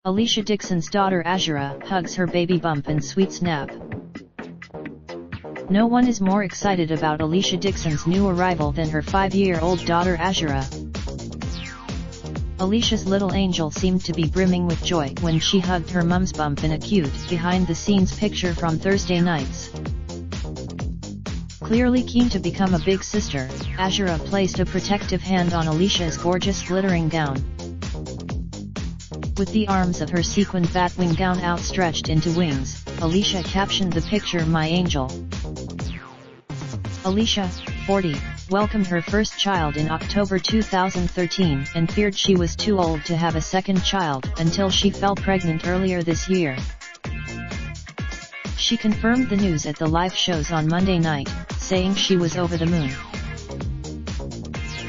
Alesha Dixons' daughter Azura hugs her baby bump in sweet snap. No one is more excited about Alesha Dixons' new arrival than her 5-year-old daughter Azura. Alesha's little angel seemed to be brimming with joy when she hugged her mum's bump in a cute, behind-the-scenes picture from Thursday nights. Clearly keen to become a big sister, Azura placed a protective hand on Alesha's gorgeous glittering gown. With the arms of her sequined batwing gown outstretched into wings, Alesha captioned the picture "My Angel." Alesha, 40, welcomed her first child in October 2013 and feared she was too old to have a second child until she fell pregnant earlier this year. She confirmed the news at the live shows on Monday night, saying she was over the moon.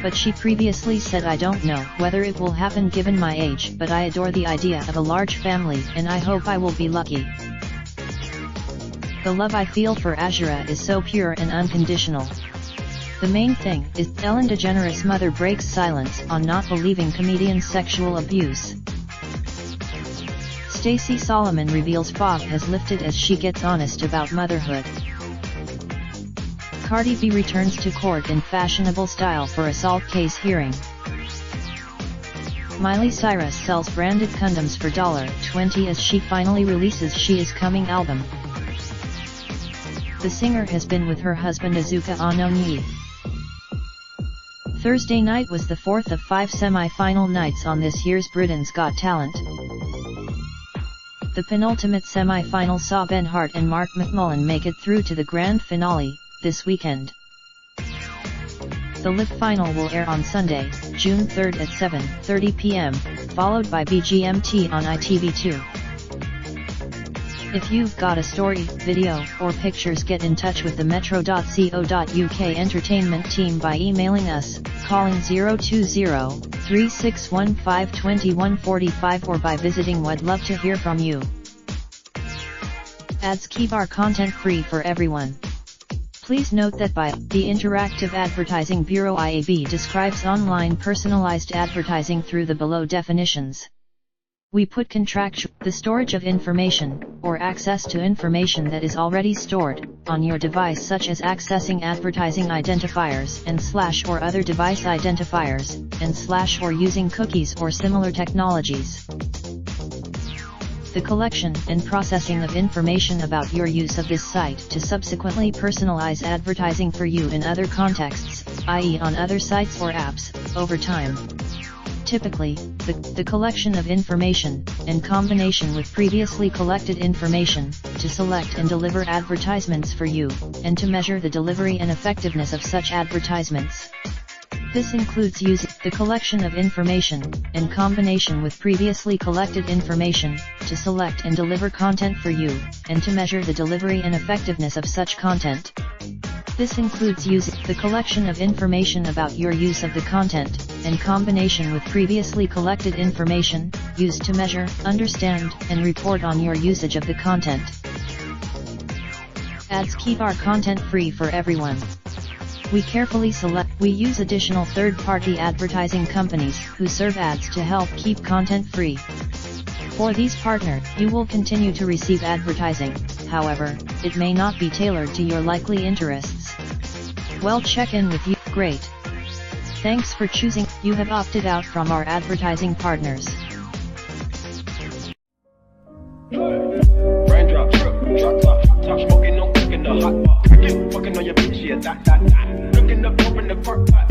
But she previously said, "I don't know whether it will happen given my age, but I adore the idea of a large family and I hope I will be lucky. The love I feel for Azura is so pure and unconditional. The main thing is Ellen DeGeneres' mother breaks silence on not believing comedian's sexual abuse." Stacey Solomon reveals fog has lifted as she gets honest about motherhood. Cardi B returns to court in fashionable style for assault case hearing. Miley Cyrus sells branded condoms for $20 as she finally releases She Is Coming album. The singer has been with her husband Azura Ononyi. Thursday night was the fourth of 5 semi-final nights on this year's Britain's Got Talent. The penultimate semi-final saw Ben Hart and Mark McMullen make it through to the grand finale this weekend. The lip final will air on Sunday, June 3rd at 7:30 p.m., followed by BGMT on ITV2. If you've got a story, video, or pictures, get in touch with the metro.co.uk entertainment team by emailing us, calling 020-3615-2145 or by visiting We'd Love to Hear From You. Ads keep our content free for everyone. Please note that the Interactive Advertising Bureau IAB describes online personalized advertising through the below definitions. We put the storage of information, or access to information that is already stored, on your device, such as accessing advertising identifiers and / or other device identifiers, and / or using cookies or similar technologies. The collection and processing of information about your use of this site to subsequently personalize advertising for you in other contexts, i.e. on other sites or apps, over time. Typically, the collection of information, in combination with previously collected information, to select and deliver advertisements for you, and to measure the delivery and effectiveness of such advertisements. This includes using the collection of information, in combination with previously collected information, to select and deliver content for you, and to measure the delivery and effectiveness of such content. This includes using the collection of information about your use of the content, in combination with previously collected information, used to measure, understand, and report on your usage of the content. Ads keep our content free for everyone. We use additional third-party advertising companies who serve ads to help keep content free. For these partners, you will continue to receive advertising, however, it may not be tailored to your likely interests. Well, check in with you. Great. Thanks for choosing. You have opted out from our advertising partners. Raindrop, truck top, smoking, no cooking the hot pot. Fucking on your bitch, yeah, that. Looking up, open the park pot.